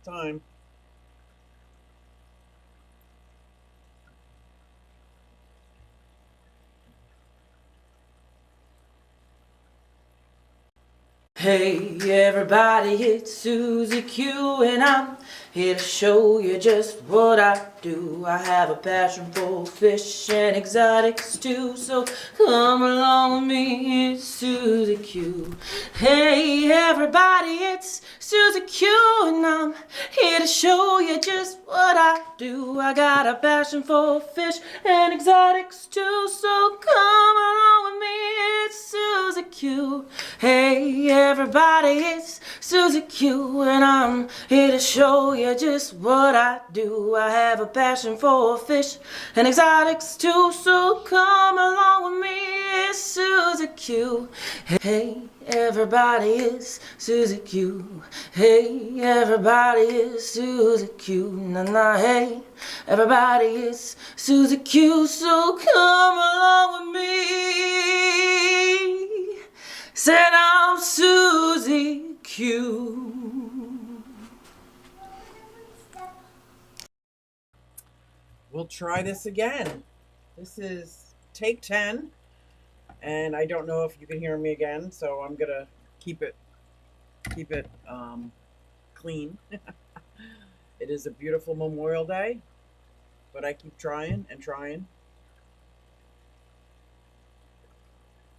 Time. Hey everybody, it's Susie Q and I'm here to show you just what I do. I have a passion for fish and exotic stew, so come along with me, it's Susie Q. Hey everybody, it's Susie Q and I'm here to show you just what I do. I got a passion for fish and exotic stew, so come along with me, it's Susie Q. Hey everybody, it's Susie Q and I'm here to show you just what I do. I have a passion for fish and exotics too, so come along with me, it's Susie Q. Hey everybody, it's Susie Q. Hey everybody, it's Susie Q. Na na, hey everybody, it's Susie Q, so come along with me. Said I'm Susie Q. We'll try this again. This is take 10, and I don't know if you can hear me again, so I'm gonna keep it keep it clean. It is a beautiful Memorial Day, but I keep trying and trying.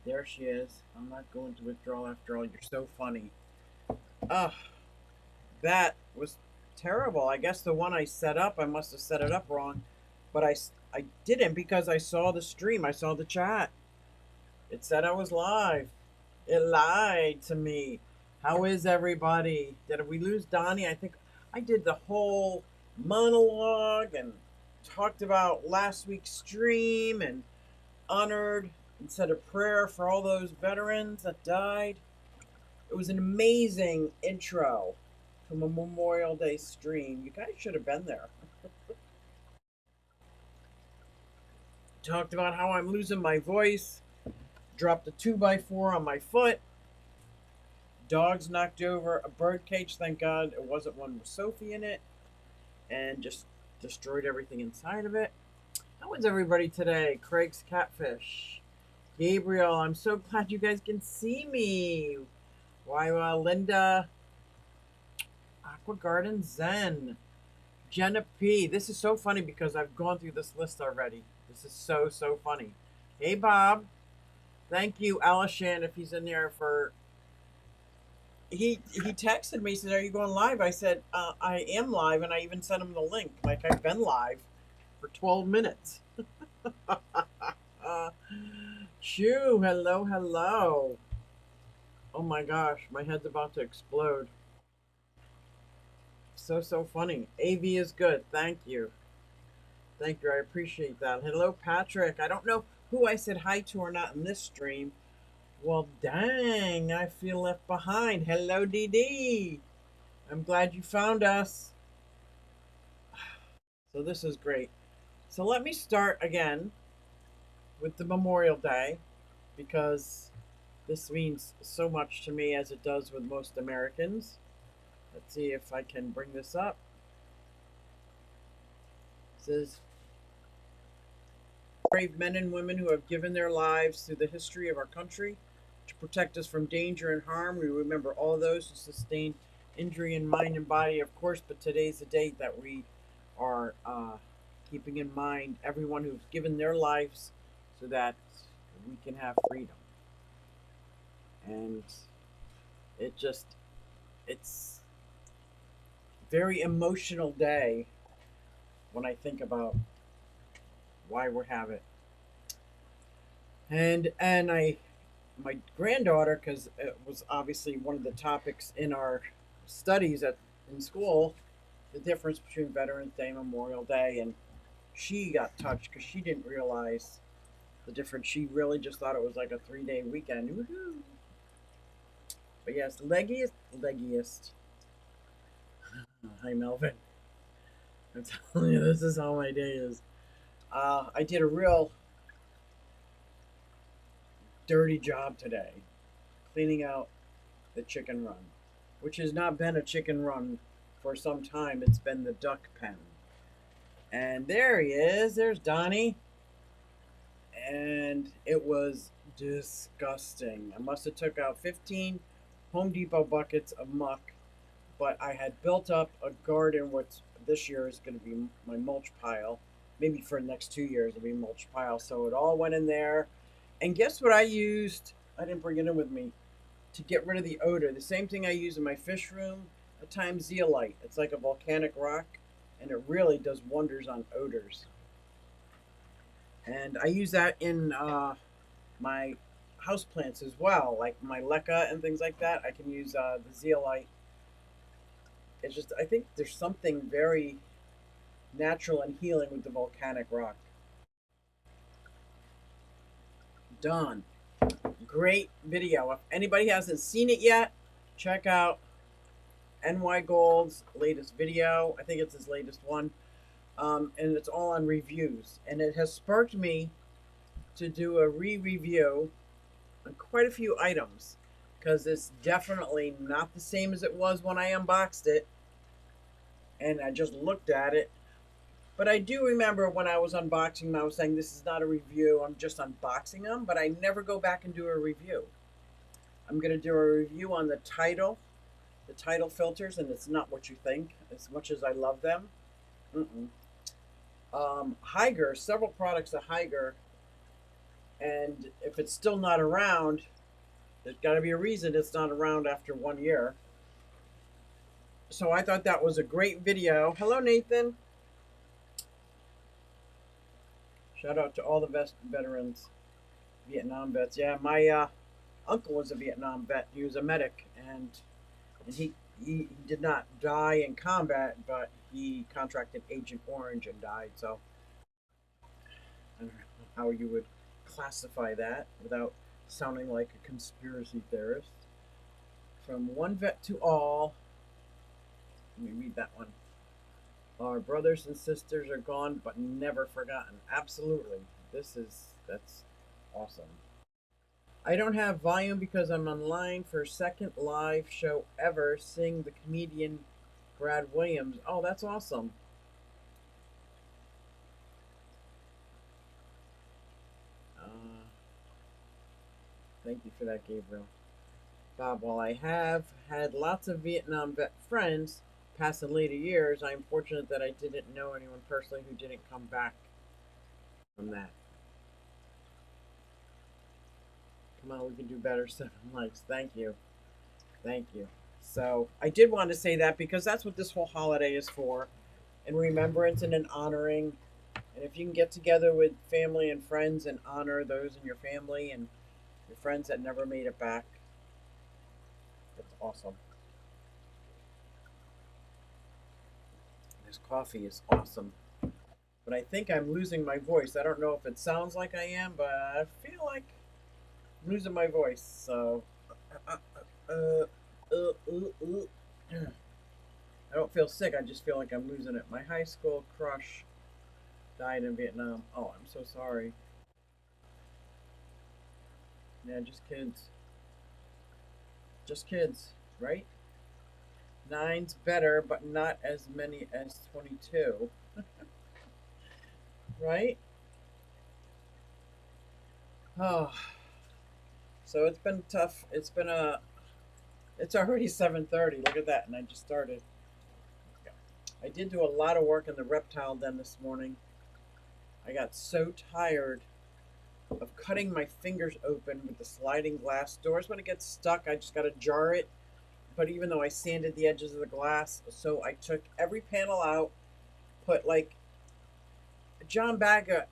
There she is. I'm not going to withdraw after all. You're so funny. Ugh, that was terrible. I guess the one I set up, I must have set it up wrong, but I didn't because I saw the stream. I saw the chat. It said I was live. It lied to me. How is everybody? Did we lose Donnie? I think I did the whole monologue and talked about last week's stream and honored and said a prayer for all those veterans that died. It was an amazing intro to a Memorial Day stream. You guys should have been there. Talked about how I'm losing my voice, dropped a 2x4 on my foot, dogs knocked over a bird cage. Thank God it wasn't one with Sophie in it, and just destroyed everything inside of it. How is everybody today? Craig's Catfish. Gabriel, I'm so glad you guys can see me. Why, Linda. Aqua Garden Zen. Jenna P. This is so funny because I've gone through this list already. This is so funny. Hey, Bob. Thank you, Alishan, if he's in there for he texted me, said, "Are you going live?" I said, "I am live," and I even sent him the link. Like I've been live for 12 minutes. uh, Shoo, hello. Oh my gosh, my head's about to explode. So funny. AV is good. Thank you. I appreciate that. Hello, Patrick. I don't know who I said hi to or not in this stream. Well, dang, I feel left behind. Hello, DD. I'm glad you found us. So this is great. So let me start again with the Memorial Day because this means so much to me as it does with most Americans. Let's see if I can bring this up. It says brave men and women who have given their lives through the history of our country to protect us from danger and harm. We remember all those who sustained injury in mind and body, of course, but today's the date that we are keeping in mind everyone who's given their lives so that we can have freedom. And it just, it's a very emotional day when I think about why we have it. And my granddaughter, because it was obviously one of the topics in our studies in school, the difference between Veterans Day and Memorial Day, and she got touched because she didn't realize the difference. She really just thought it was like a 3-day weekend. Woohoo! But yes, leggiest. Hi, Melvin. I'm telling you, this is how my day is. I did a real dirty job today cleaning out the chicken run, which has not been a chicken run for some time, it's been the duck pen. And there he is. There's Donnie. And it was disgusting. I must have took out 15 Home Depot buckets of muck, but I had built up a garden, which this year is going to be my mulch pile. Maybe for the next 2 years it'll be mulch pile. So it all went in there. And guess what I used? I didn't bring it in with me to get rid of the odor. The same thing I use in my fish room, a time zeolite. It's like a volcanic rock, and it really does wonders on odors. And I use that in my house plants as well, like my leca and things like that. I can use the zeolite. It's just, I think there's something very natural and healing with the volcanic rock. Done. Great video. If anybody hasn't seen it yet, check out NY Gold's latest video. I think it's his latest one. And it's all on reviews. And it has sparked me to do a re-review on quite a few items, because it's definitely not the same as it was when I unboxed it and I just looked at it. But I do remember when I was unboxing them, I was saying this is not a review, I'm just unboxing them, but I never go back and do a review. I'm going to do a review on the title filters, and it's not what you think, as much as I love them. Hygger, several products of Hygger, and if it's still not around, there's got to be a reason it's not around after 1 year. So I thought that was a great video. Hello, Nathan. Shout out to all the veterans, Vietnam vets. Yeah, my uncle was a Vietnam vet. He was a medic, and he did not die in combat, but he contracted Agent Orange and died. So I don't know how you would classify that without sounding like a conspiracy theorist. From one vet to all. Let me read that one. Our brothers and sisters are gone, but never forgotten. Absolutely. That's awesome. I don't have volume because I'm online for second live show ever seeing the comedian Brad Williams. Oh, that's awesome. Thank you for that, Gabriel. Bob, while I have had lots of Vietnam vet friends pass in later years, I am fortunate that I didn't know anyone personally who didn't come back from that. Come on, we can do better. 7 likes. Thank you. Thank you. So I did want to say that because that's what this whole holiday is for, in remembrance and in honoring. And if you can get together with family and friends and honor those in your family and your friends that never made it back, that's awesome. This coffee is awesome. But I think I'm losing my voice. I don't know if it sounds like I am, but I feel like I'm losing my voice. So I don't feel sick. I just feel like I'm losing it. My high school crush died in Vietnam. Oh, I'm so sorry. Yeah, just kids. Just kids, right? 9's better, but not as many as 22. Right? Oh. So it's been tough. It's already 7:30. Look at that, and I just started. I did do a lot of work in the reptile den this morning. I got so tired of cutting my fingers open with the sliding glass doors. When it gets stuck, I just got to jar it. But even though I sanded the edges of the glass, so I took every panel out, put like John Baga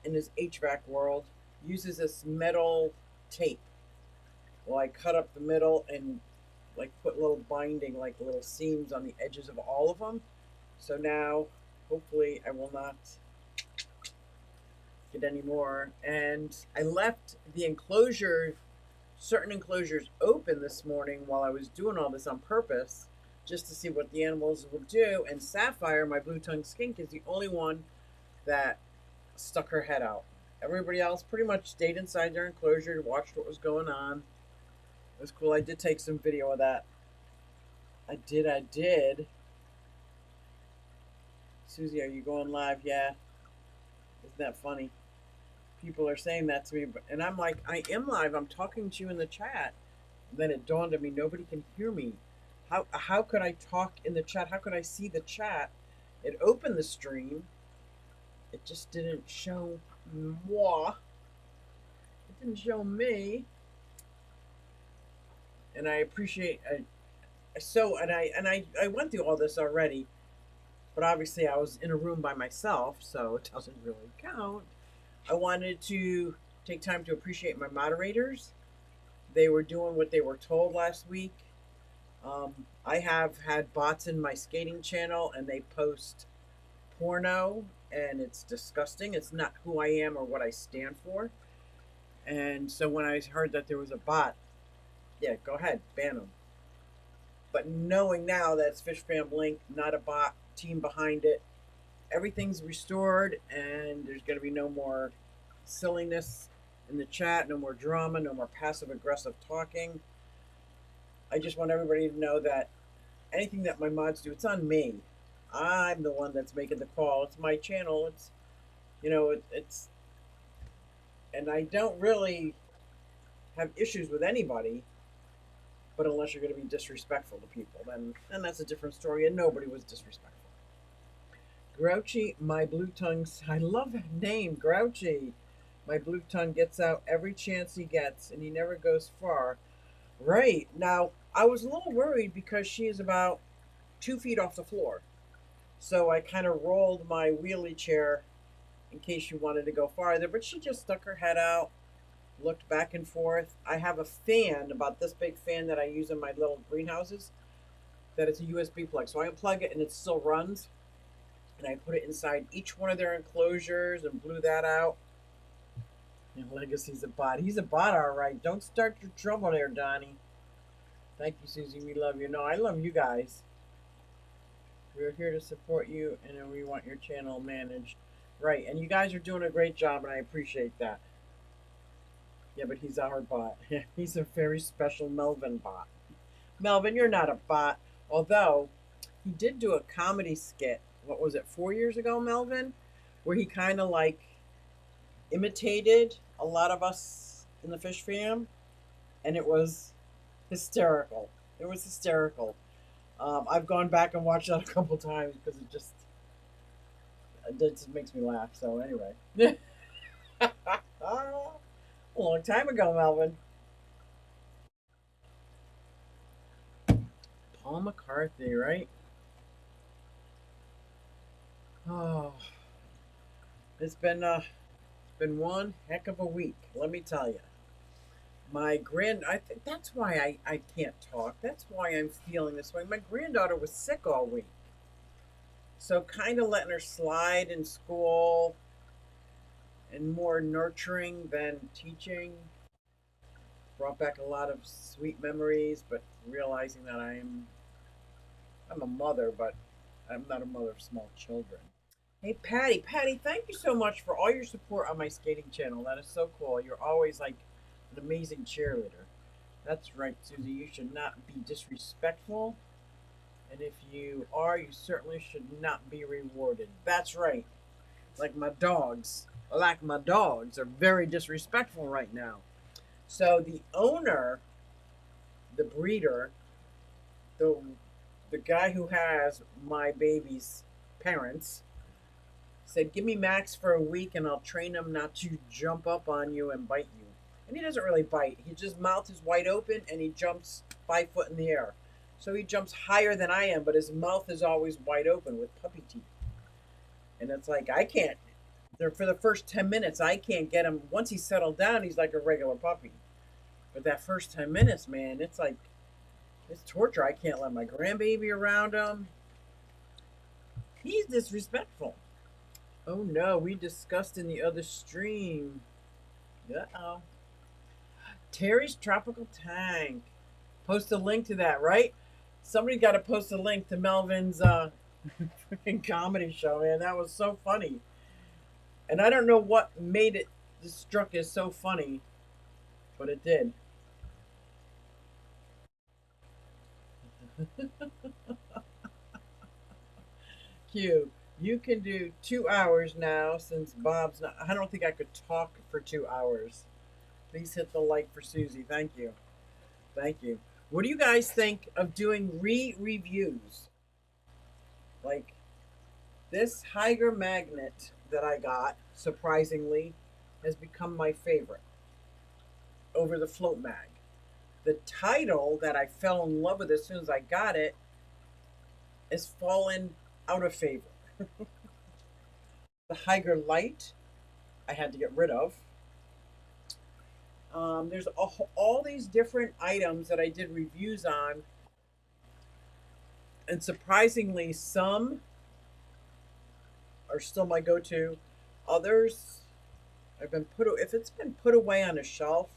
in his HVAC world uses this metal tape. Well, I cut up the middle and like put little binding, like little seams on the edges of all of them. So now, hopefully, I will not get any more. And I left the enclosure, certain enclosures open this morning while I was doing all this on purpose, just to see what the animals would do. And Sapphire, my blue-tongued skink, is the only one that stuck her head out. Everybody else pretty much stayed inside their enclosure, watched what was going on. It was cool. I did take some video of that. I did. Susie, are you going live? Yeah. Isn't that funny? People are saying that to me, and I'm like, I am live. I'm talking to you in the chat. And then it dawned on me, nobody can hear me. How could I talk in the chat? How could I see the chat? It opened the stream. It just didn't show moi. It didn't show me. And I appreciate I went through all this already, but obviously I was in a room by myself, so it doesn't really count. I wanted to take time to appreciate my moderators. They were doing what they were told last week. I have had bots in my skating channel, and they post porno, and it's disgusting. It's not who I am or what I stand for. And so when I heard that there was a bot, yeah, go ahead, ban them. But knowing now that it's Fish Fam Link, not a bot, team behind it, everything's restored, and there's going to be no more silliness in the chat, no more drama, no more passive aggressive talking. I just want everybody to know that anything that my mods do, it's on me. I'm the one that's making the call. It's my channel. It's, it's, and I don't really have issues with anybody, but unless you're going to be disrespectful to people, then that's a different story, and nobody was disrespectful. Grouchy, my blue tongues. I love that name, Grouchy. My blue tongue gets out every chance he gets, and he never goes far. Right. Now, I was a little worried because she is about 2 feet off the floor. So I kind of rolled my wheelie chair in case she wanted to go farther, but she just stuck her head out, looked back and forth. I have a fan, about this big fan that I use in my little greenhouses, that it's a USB plug. So I unplug it and it still runs. And I put it inside each one of their enclosures and blew that out. And Legacy's a bot. He's a bot, all right. Don't start your trouble there, Donnie. Thank you, Susie. We love you. No, I love you guys. We're here to support you, and we want your channel managed. Right, and you guys are doing a great job, and I appreciate that. Yeah, but he's our bot. He's a very special Melvin bot. Melvin, you're not a bot. Although, he did do a comedy skit, what was it, 4 years ago, Melvin? Where he kind of like imitated a lot of us in the Fish Fam, and it was hysterical. It was hysterical. I've gone back and watched that a couple times because it just makes me laugh. So anyway, a long time ago, Melvin. Paul McCarthy, right? Oh, it's been one heck of a week. Let me tell you. I think that's why I can't talk. That's why I'm feeling this way. My granddaughter was sick all week. So kind of letting her slide in school and more nurturing than teaching brought back a lot of sweet memories, but realizing that I'm a mother, but I'm not a mother of small children. Hey Patty, thank you so much for all your support on my skating channel. That is so cool. You're always like an amazing cheerleader. That's right, Susie. You should not be disrespectful. And if you are, you certainly should not be rewarded. That's right. Like my dogs are very disrespectful right now. So the owner, the breeder, the guy who has my baby's parents, said, give me Max for a week and I'll train him not to jump up on you and bite you. And he doesn't really bite. His mouth is wide open and he jumps 5 foot in the air. So he jumps higher than I am, but his mouth is always wide open with puppy teeth. And it's like, I can't, for the first 10 minutes, I can't get him. Once he's settled down, he's like a regular puppy. But that first 10 minutes, man, it's like, it's torture. I can't let my grandbaby around him. He's disrespectful. Oh no, we discussed in the other stream. Uh-oh. Terry's Tropical Tank. Post a link to that, right? Somebody got to post a link to Melvin's freaking comedy show, man. That was so funny. And I don't know what made it struck as so funny, but it did. Cute. You can do 2 hours now since Bob's not. I don't think I could talk for 2 hours. Please hit the like for Susie. Thank you. Thank you. What do you guys think of doing reviews? Like this Hygger magnet that I got, surprisingly, has become my favorite over the float mag. The title that I fell in love with as soon as I got it has fallen out of favor. The Hygger light I had to get rid of. There's all these different items that I did reviews on, and surprisingly, some are still my go-to. Others, I've been put. If it's been put away on a shelf,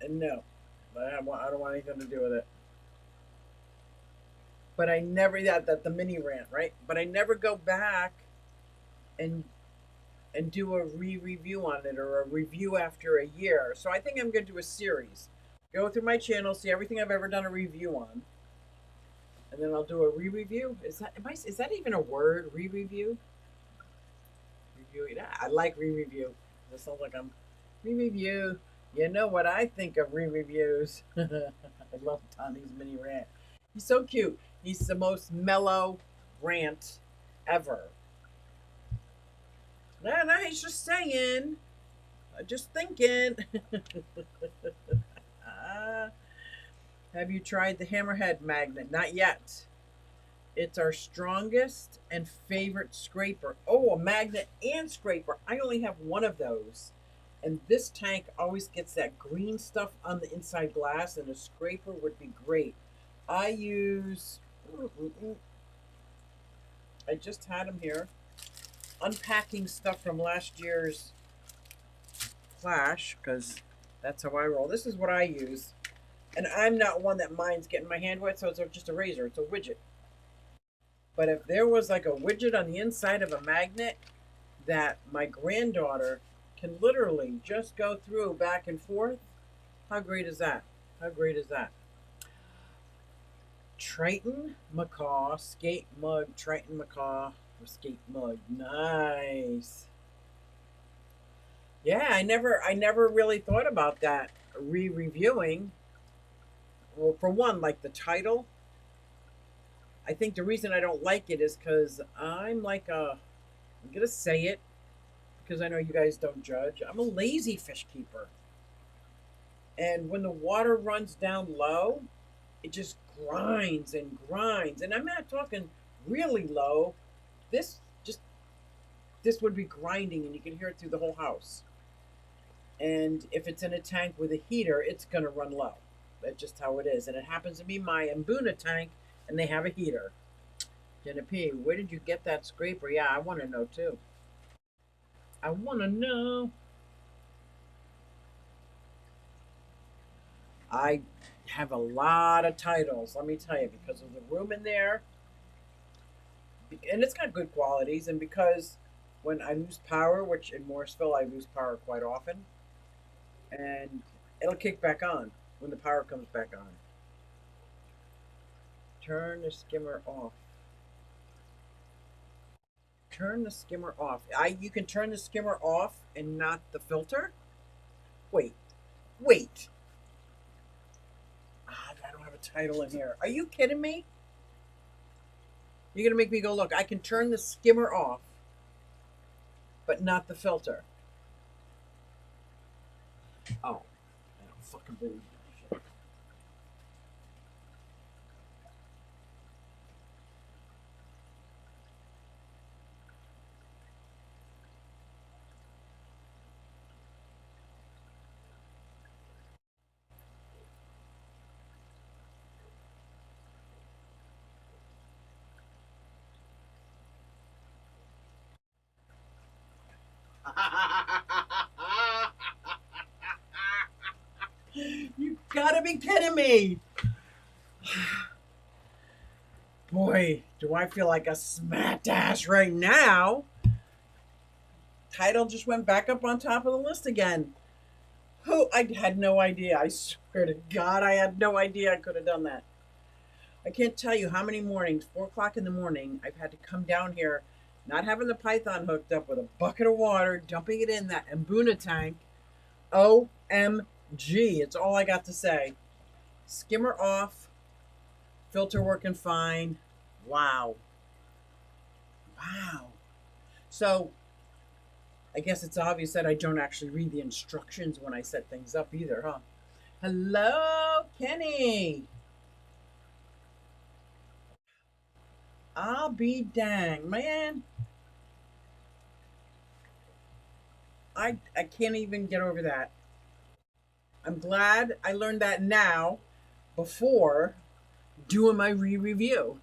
and no, I don't want anything to do with it. But I never that the mini rant, right? But I never go back and do a review on it or a review after a year. So I think I'm going to do a series. Go through my channel, see everything I've ever done a review on, and then I'll do a review. Is that even a word? Review? Review. Yeah, I like review. It sounds like I'm review. You know what I think of reviews? I love Tommy's mini rant. He's so cute. He's the most mellow rant ever. No, he's just saying. Just thinking. Have you tried the Hammerhead magnet? Not yet. It's our strongest and favorite scraper. Oh, a magnet and scraper. I only have one of those. And this tank always gets that green stuff on the inside glass, and a scraper would be great. I use... I just had them here. Unpacking stuff from last year's Clash, because that's how I roll. This is what I use. And I'm not one that minds getting my hand wet, so it's just a razor. It's a widget. But if there was like a widget on the inside of a magnet that my granddaughter can literally just go through back and forth, how great is that? How great is that? Triton Macaw skate mug. Triton Macaw skate mug. Nice. Yeah, I never really thought about that reviewing. Well, for one, like the title, I think the reason I don't like it is because I'm gonna say it because I know you guys don't judge. I'm a lazy fish keeper. And when the water runs down low, it just grinds and grinds. And I'm not talking really low. This would be grinding and you can hear it through the whole house. And if it's in a tank with a heater, it's going to run low. That's just how it is. And it happens to be my Mbuna tank, and they have a heater. Jenna P, where did you get that scraper? Yeah, I want to know too. I want to know. I have a lot of titles, let me tell you, because of the room in there. And it's got good qualities, and because when I lose power, which in Morrisville I lose power quite often, and it'll kick back on when the power comes back on. Turn the skimmer off. Turn the skimmer off. You can turn the skimmer off and not the filter? Wait. I don't have a title in here. Are you kidding me? You're going to make me go, look, I can turn the skimmer off, but not the filter. Oh, I don't fucking believe that shit. You gotta be kidding me. Boy, do I feel like a smash right now. Title just went back up on top of the list again. I had no idea. I swear to God, I had no idea I could have done that. I can't tell you how many mornings, 4 o'clock in the morning, I've had to come down here, not having the python hooked up, with a bucket of water, dumping it in that Mbuna tank. OMG, it's all I got to say. Skimmer off, filter working fine. Wow. Wow. So I guess it's obvious that I don't actually read the instructions when I set things up either, huh? Hello, Kenny. I'll be dang, man. I can't even get over that. I'm glad I learned that now before doing my re-review.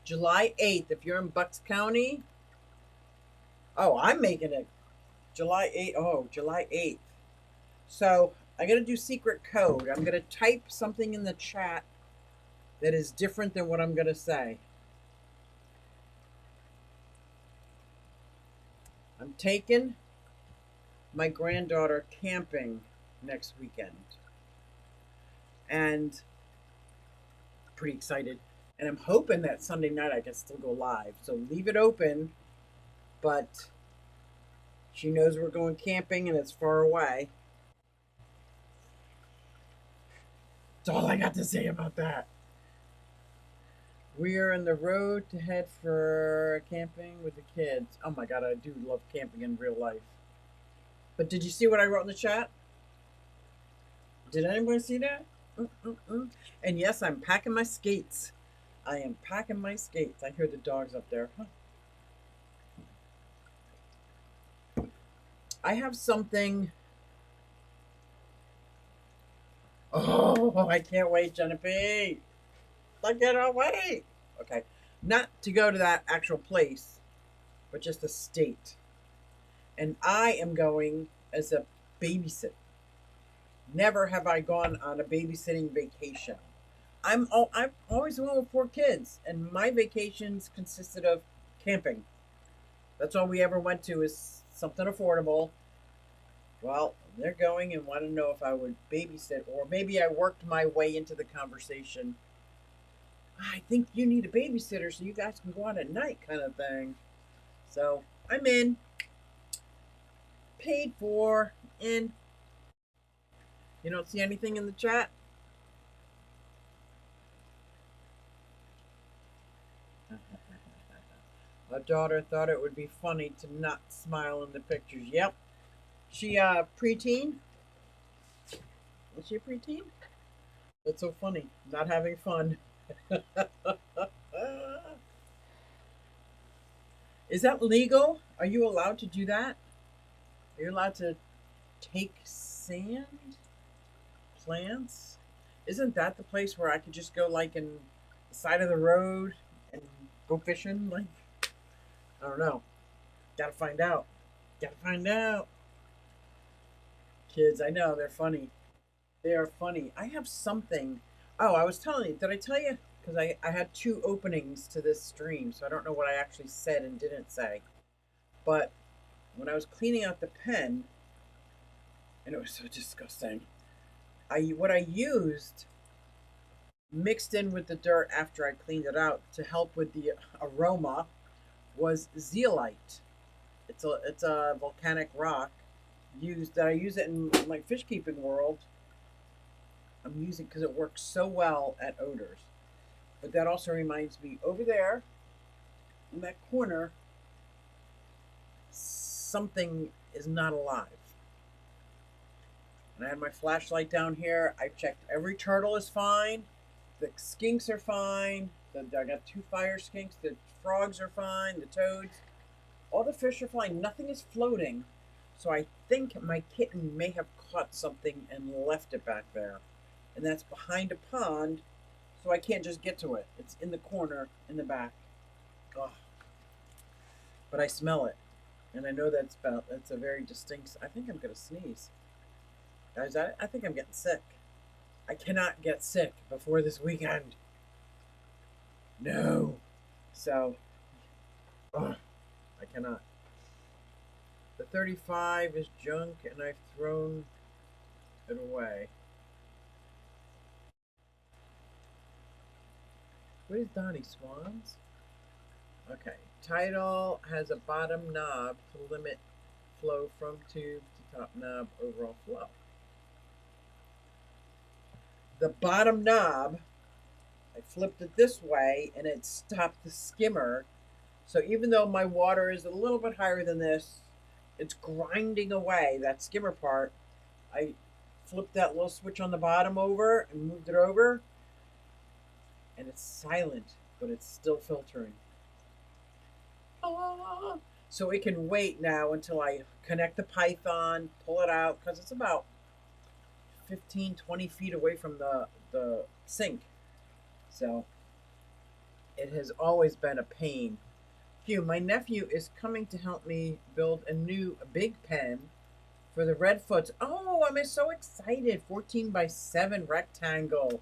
July 8th, if you're in Bucks County. Oh, I'm making it July 8th. Oh, July 8th. So I got to do secret code. I'm going to type something in the chat that is different than what I'm going to say. I'm taking my granddaughter camping next weekend. And pretty excited. And I'm hoping that Sunday night I can still go live. So leave it open. But she knows we're going camping and it's far away. That's all I got to say about that. We are on the road to head for camping with the kids. Oh my God, I do love camping in real life. But did you see what I wrote in the chat? Did anybody see that? And yes, I'm packing my skates. I am packing my skates. I hear the dogs up there. Huh. I have something. Oh, I can't wait, Jennifer. I cannot wait. Okay. Not to go to that actual place, but just a state. And I am going as a babysitter. Never have I gone on a babysitting vacation. I've always went with 4 kids, and my vacations consisted of camping. That's all we ever went to, is something affordable. Well, they're going and want to know if I would babysit, or maybe I worked my way into the conversation. I think you need a babysitter so you guys can go out at night, kind of thing. So I'm in, paid for, in. You don't see anything in the chat? My daughter thought it would be funny to not smile in the pictures. Yep. She preteen. Was she a preteen? That's so funny. Not having fun. Is that legal? Are you allowed to do that? Are you allowed to take sand? Plants? Isn't that the place where I could just go like in the side of the road and go fishing? Like, I don't know. Gotta find out. Gotta find out. Kids, I know they're funny. They are funny. I have something. Oh, I was telling you. Did I tell you? Because I had 2 openings to this stream, so I don't know what I actually said and didn't say. But when I was cleaning out the pen, and it was so disgusting, what I used mixed in with the dirt after I cleaned it out to help with the aroma was zeolite. It's a volcanic rock used that I use it in my fish keeping world. I'm using because it works so well at odors. But that also reminds me, over there in that corner, something is not alive. And I had my flashlight down here. I checked every turtle is fine. The skinks are fine. I got 2 fire skinks. The frogs are fine. The toads. All the fish are fine. Nothing is floating. So I think my kitten may have caught something and left it back there. And that's behind a pond, so I can't just get to it. It's in the corner in the back. Ugh. But I smell it. And I know that's a very distinct. I think I'm going to sneeze. Guys, I think I'm getting sick. I cannot get sick before this weekend. No. So, I cannot. The 35 is junk, and I've thrown it away. What is Donnie Swans? Okay. Tidal has a bottom knob to limit flow from tube to top knob overall flow. The bottom knob, I flipped it this way and it stopped the skimmer. So even though my water is a little bit higher than this, it's grinding away that skimmer part. I flipped that little switch on the bottom over and moved it over, and it's silent, but it's still filtering. Ah. So it can wait now until I connect the Python, pull it out, because it's about 15, 20 feet away from the sink. So it has always been a pain. Phew, my nephew is coming to help me build a big pen for the Redfoots. Oh, I'm so excited. 14 by 7 rectangle.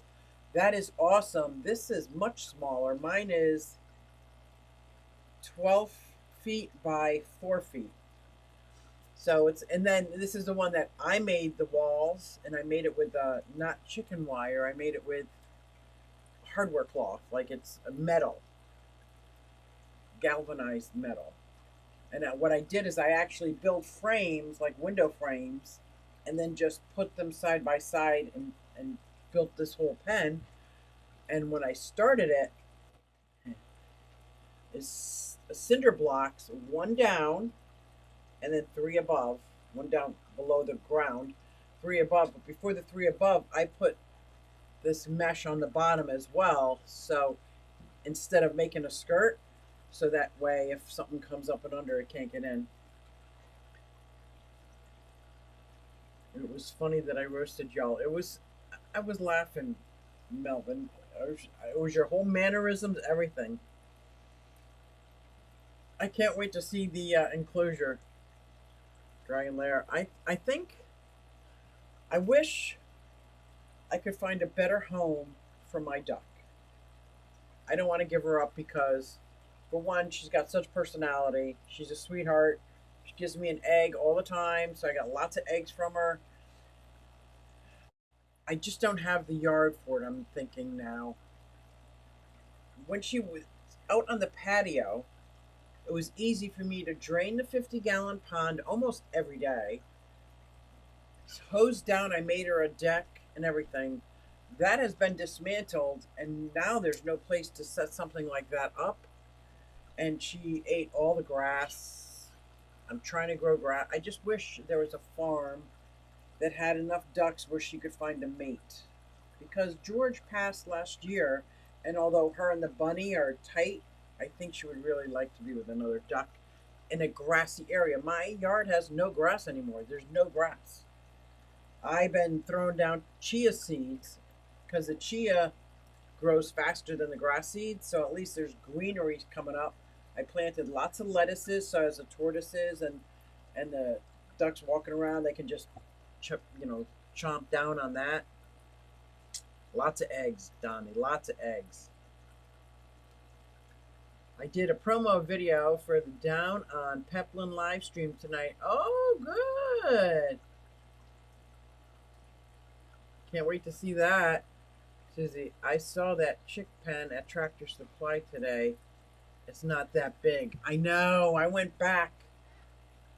That is awesome. This is much smaller. Mine is 12 feet by 4 feet. So and then this is the one that I made the walls, and I made it with not chicken wire. I made it with hardware cloth, like it's a metal, galvanized metal. And what I did is I actually built frames, like window frames, and then just put them side by side and built this whole pen. And when I started it, is cinder blocks, one down, and then 3 above, one down below the ground, 3 above. But before the 3 above, I put this mesh on the bottom as well. So instead of making a skirt, so that way if something comes up and under, it can't get in. It was funny that I roasted y'all. I was laughing, Melvin. It was your whole mannerisms, everything. I can't wait to see the enclosure. Dragon lair. I think, I wish I could find a better home for my duck. I don't want to give her up because, for one, she's got such personality. She's a sweetheart. She gives me an egg all the time, so I got lots of eggs from her. I just don't have the yard for it, I'm thinking now. When she was out on the patio, it was easy for me to drain the 50-gallon pond almost every day. Hose down, I made her a deck and everything. That has been dismantled, and now there's no place to set something like that up. And she ate all the grass. I'm trying to grow grass. I just wish there was a farm that had enough ducks where she could find a mate. Because George passed last year, and although her and the bunny are tight, I think she would really like to be with another duck in a grassy area. My yard has no grass anymore. There's no grass. I've been throwing down chia seeds because the chia grows faster than the grass seeds, so at least there's greenery coming up. I planted lots of lettuces, so as the tortoises and the ducks walking around, they can just chomp down on that. Lots of eggs, Donnie. Lots of eggs. I did a promo video for the Down on Peplin live stream tonight. Oh, good. Can't wait to see that. Susie, I saw that chick pen at Tractor Supply today. It's not that big. I know. I went back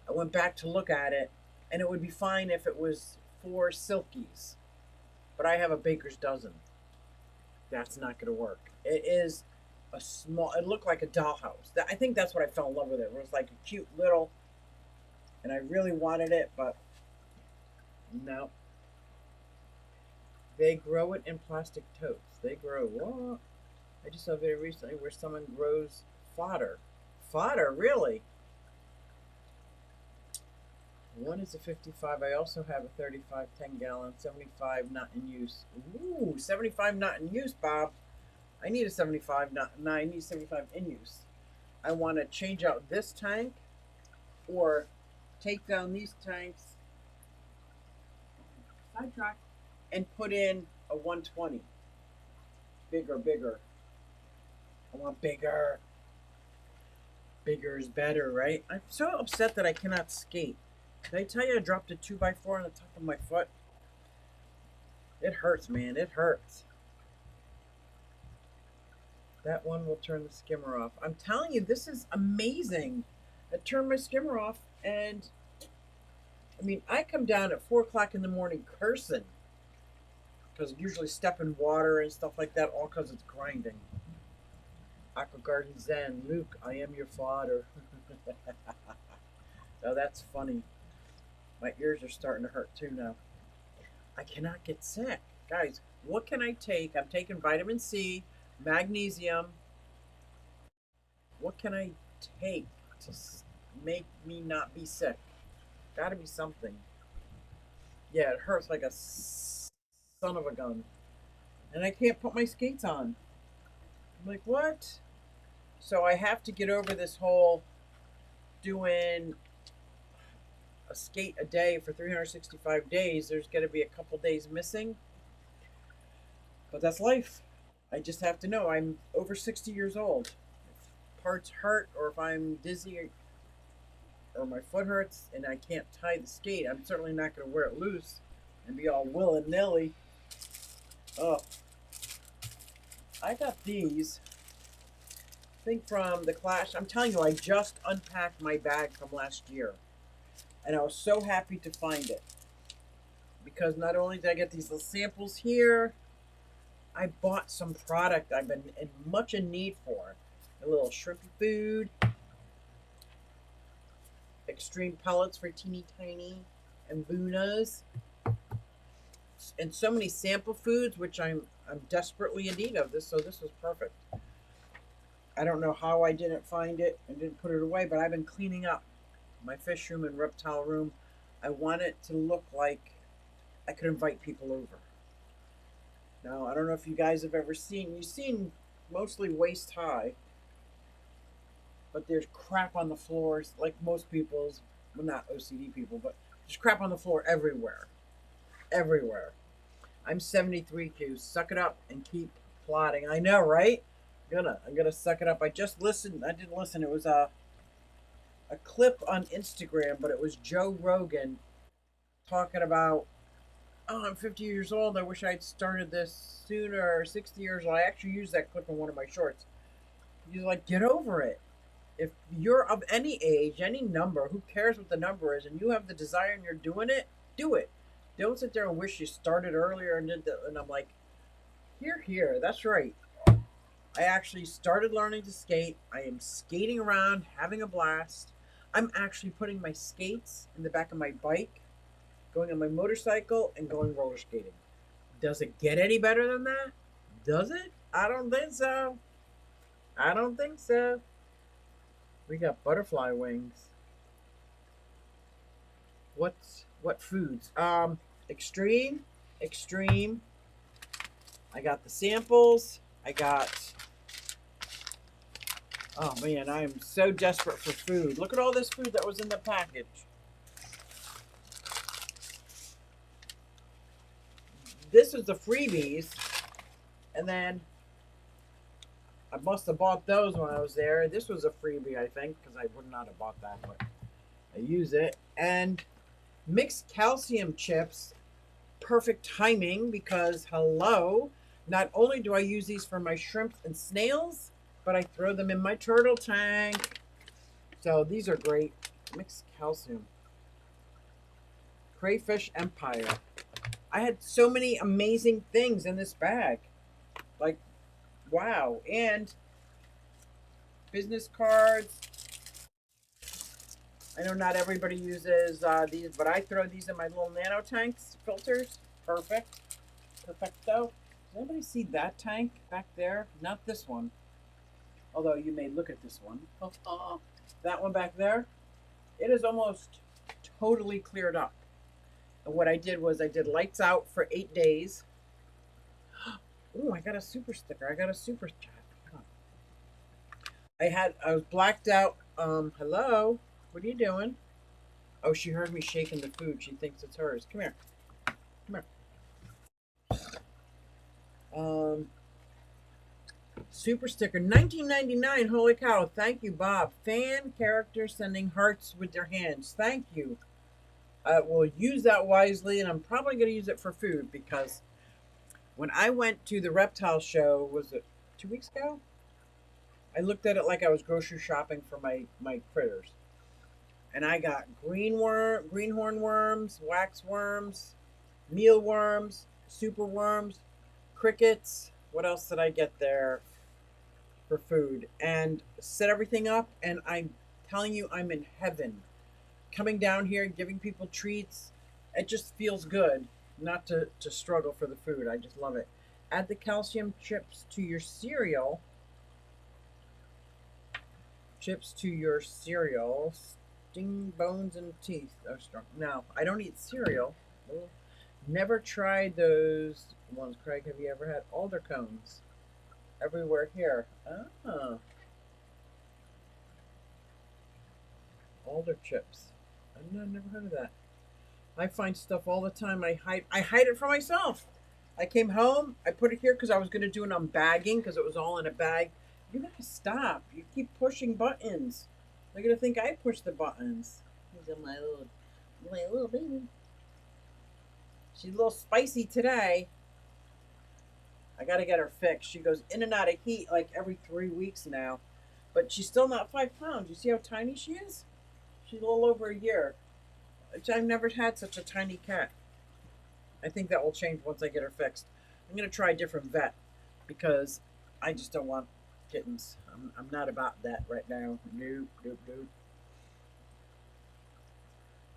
to look at it, and it would be fine if it was 4 silkies. But I have a baker's dozen. That's not going to work. It is a small, it looked like a dollhouse. I think that's what I fell in love with it. It was like a cute little, and I really wanted it, but no. They grow it in plastic totes. They grow what? I just saw a video recently where someone grows fodder. Fodder, really? One is a 55. I also have a 35 10-gallon, 75 not in use. Ooh, 75 not in use, Bob. I need a 75 not. No, I need 75 in use. I want to change out this tank, or take down these tanks, sidetrack, and put in a 120. Bigger. I want bigger. Bigger is better, right? I'm so upset that I cannot skate. Did I tell you I dropped a 2x4 on the top of my foot? It hurts, man. It hurts. That one will turn the skimmer off. I'm telling you, this is amazing. I turned my skimmer off, and I mean, I come down at 4 o'clock in the morning cursing because I usually step in water and stuff like that, all because it's grinding. Aqua Garden Zen, Luke, I am your father. Oh, that's funny. My ears are starting to hurt too now. I cannot get sick. Guys, what can I take? I'm taking vitamin C, magnesium. What can I take to make me not be sick? Gotta be something. Yeah, it hurts like a son of a gun. And I can't put my skates on. I'm like, what? So I have to get over this whole doing a skate a day for 365 days. There's going to be a couple days missing. But that's life. I just have to know I'm over 60 years old. If parts hurt or if I'm dizzy or my foot hurts and I can't tie the skate, I'm certainly not going to wear it loose and be all willy-nilly. Oh, I got these. I think from the Clash. I'm telling you, I just unpacked my bag from last year. And I was so happy to find it. Because not only did I get these little samples here, I bought some product I've been much in need for. A little shrimpy food. Extreme pellets for teeny tiny. And Bunas. And so many sample foods, which I'm desperately in need of. So this was perfect. I don't know how I didn't find it and didn't put it away, but I've been cleaning up my fish room and reptile room. I want it to look like I could invite people over. Now, I don't know if you guys have ever seen, you've seen mostly waist high, but there's crap on the floors, like most people's, well, not OCD people, but there's crap on the floor everywhere. Everywhere. I'm 73, Q. Suck it up and keep plotting. I know, right? I'm gonna suck it up. I just listened. I didn't listen. It was a clip on Instagram, but it was Joe Rogan talking about, oh, I'm 50 years old. I wish I'd started this sooner. 60 years old. I actually used that clip in one of my shorts. He's like, get over it. If you're of any age, any number, who cares what the number is, and you have the desire and you're doing it, do it. Don't sit there and wish you started earlier and did that. And I'm like, here. That's right. I actually started learning to skate. I am skating around, having a blast. I'm actually putting my skates in the back of my bike, going on my motorcycle, and going roller skating. Does it get any better than that? Does it? I don't think so. I don't think so. We got butterfly wings. What foods? Extreme. I got the samples. I got, oh man, I am so desperate for food. Look at all this food that was in the package. This was the freebies. And then I must have bought those when I was there. This was a freebie, I think, because I would not have bought that, but I use it. And mixed calcium chips. Perfect timing because, hello, not only do I use these for my shrimps and snails, but I throw them in my turtle tank. So these are great. Mixed calcium. Crayfish Empire. I had so many amazing things in this bag. Like, wow. And business cards. I know not everybody uses these, but I throw these in my little nano tanks, filters. Perfect. Perfecto. Does anybody see that tank back there? Not this one. Although you may look at this one. That one back there. It is almost totally cleared up. And what I did was I did lights out for 8 days. Oh, I got a super sticker. I got a super chat. I was blacked out. Hello? What are you doing? Oh, she heard me shaking the food. She thinks it's hers. Come here. Come here. Super sticker, 19.99. Holy cow! Thank you, Bob. Fan character sending hearts with their hands. Thank you. I will use that wisely, and I'm probably going to use it for food because when I went to the reptile show, was it 2 weeks ago? I looked at it like I was grocery shopping for my critters. And I got greenhorn worms, wax worms, mealworms, super worms, crickets. What else did I get there for food? And set everything up. And I'm telling you, I'm in heaven. Coming down here and giving people treats, it just feels good not to struggle for the food. I just love it. Add the calcium chips to your cereal. Chips to your cereal. Sting bones and teeth are strong. No, I don't eat cereal. Never tried those ones. Craig, have you ever had alder cones? Everywhere here. Ah, alder chips. I've never heard of that. I find stuff all the time. I hide it for myself. I came home. I put it here because I was going to do an unbagging because it was all in a bag. You gotta stop. You keep pushing buttons. They're gonna think I push the buttons. These are my little baby. She's a little spicy today. I gotta get her fixed. She goes in and out of heat like every 3 weeks now. But she's still not 5 pounds. You see how tiny she is? She's a little over a year. I've never had such a tiny cat. I think that will change once I get her fixed. I'm gonna try a different vet because I just don't want kittens. I'm not about that right now. Nope, nope, nope.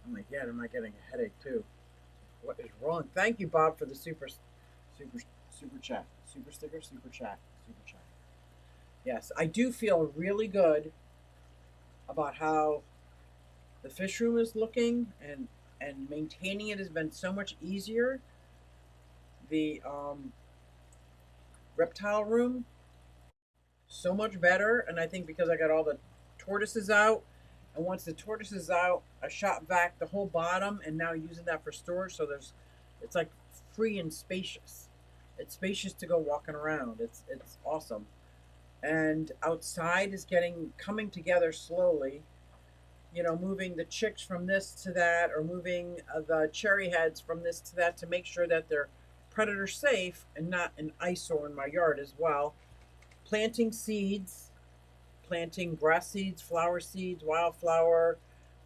Oh my god, am I getting a headache too? What is wrong? Thank you, Bob, for the super chat. Super sticker, super chat. Super chat. Yes, I do feel really good about how the fish room is looking and maintaining it has been so much easier. The reptile room, so much better. And I think because I got all the tortoises out, and once the tortoises out, I shot back the whole bottom and now using that for storage. So it's like free and spacious. It's spacious to go walking around. It's awesome. And outside is coming together slowly. You know, moving the chicks from this to that, or moving the cherry heads from this to that to make sure that they're predator safe and not an eyesore in my yard as well. Planting seeds, planting grass seeds, flower seeds, wildflower,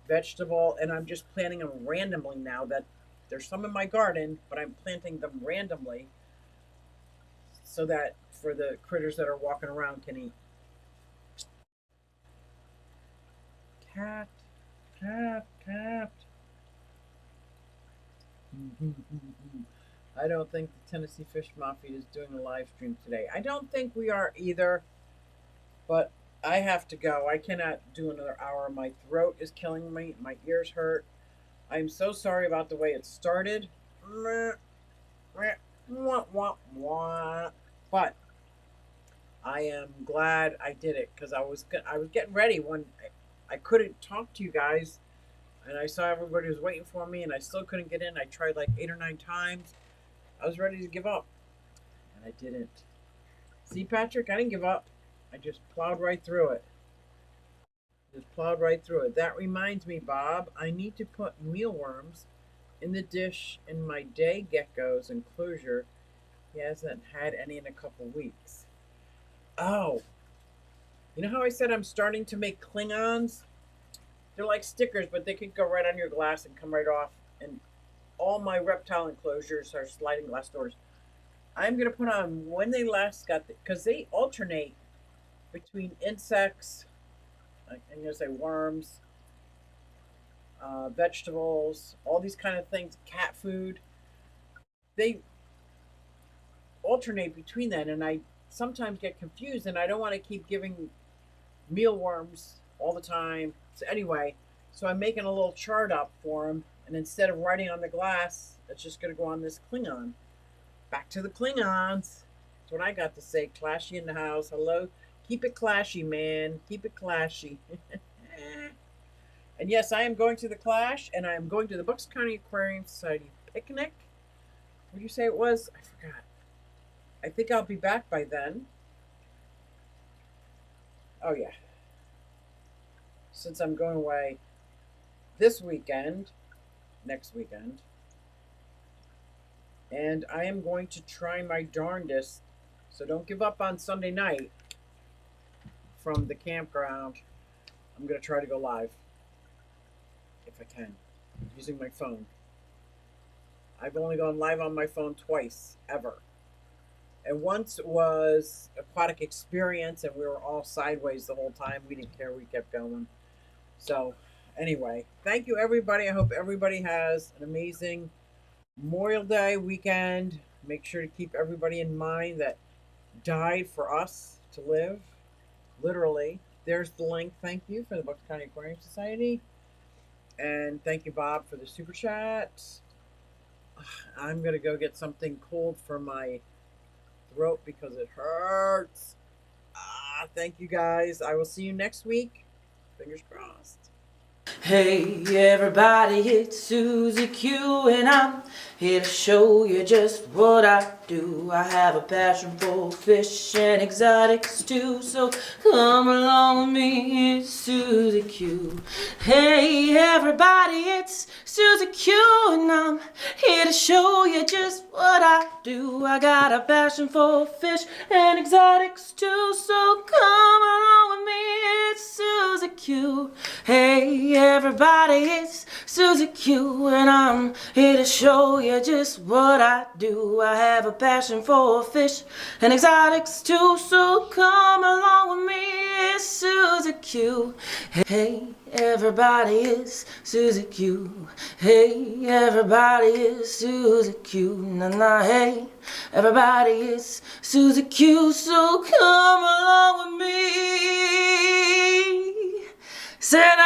vegetable, and I'm just planting them randomly now. That there's some in my garden, but I'm planting them randomly so that for the critters that are walking around can eat. Cat, cat. I don't think the Tennessee Fish Mafia is doing a live stream today. I don't think we are either, but I have to go. I cannot do another hour. My throat is killing me. My ears hurt. I'm so sorry about the way it started. But I am glad I did it because I was getting ready when I couldn't talk to you guys, and I saw everybody was waiting for me, and I still couldn't get in. I tried like 8 or 9 times. I was ready to give up, and I didn't. See, Patrick, I didn't give up. I just plowed right through it. That reminds me, Bob, I need to put mealworms in the dish in my day gecko's enclosure. He hasn't had any in a couple weeks. Oh, you know how I said I'm starting to make Klingons? They're like stickers, but they could go right on your glass and come right off. And all my reptile enclosures are sliding glass doors. I'm going to put on when they last got, because they alternate between insects, I'm going to say worms, vegetables, all these kind of things, cat food. They alternate between that, and I sometimes get confused, and I don't want to keep giving mealworms all the time. So anyway, so I'm making a little chart up for them, and instead of writing on the glass, it's just going to go on this Klingon. Back to the Klingons. That's what I got to say. Clashy in the house. Hello. Keep it clashy, man. Keep it clashy. And yes, I am going to the Clash, and I am going to the Bucks County Aquarium Society picnic. What did you say it was? I forgot. I think I'll be back by then. Oh, yeah. Since I'm going away this weekend, next weekend, and I am going to try my darndest, so don't give up on Sunday night. from the campground, I'm going to try to go live. If I can. Using my phone. I've only gone live on my phone twice, ever. And once was Aquatic Experience, and we were all sideways the whole time. We didn't care. We kept going. So, anyway, thank you, everybody. I hope everybody has an amazing Memorial Day weekend. Make sure to keep everybody in mind that died for us to live. Literally. There's the link. Thank you for the Bucks County Aquarium Society. And thank you, Bob, for the super chat. I'm going to go get something cold for my throat because it hurts. Thank you, guys. I will see you next week. Fingers crossed. Hey everybody, it's Susie Q and I'm here to show you just what I do. I have a passion for fish and exotics too, so come along with me, it's Susie Q. Hey everybody, it's Susie Q and I'm here to show you just what I do. I got a passion for fish and exotics too, so come along with me, it's Susie Q. Hey everybody, it's Susie Q and I'm here to show you just what I do. I have a passion for fish and exotics too, so come along with me, it's Susie Q. Hey everybody, it's Susie Q. Hey everybody, it's Susie Q. Nah, hey everybody, it's Susie Q, so come along with me. Said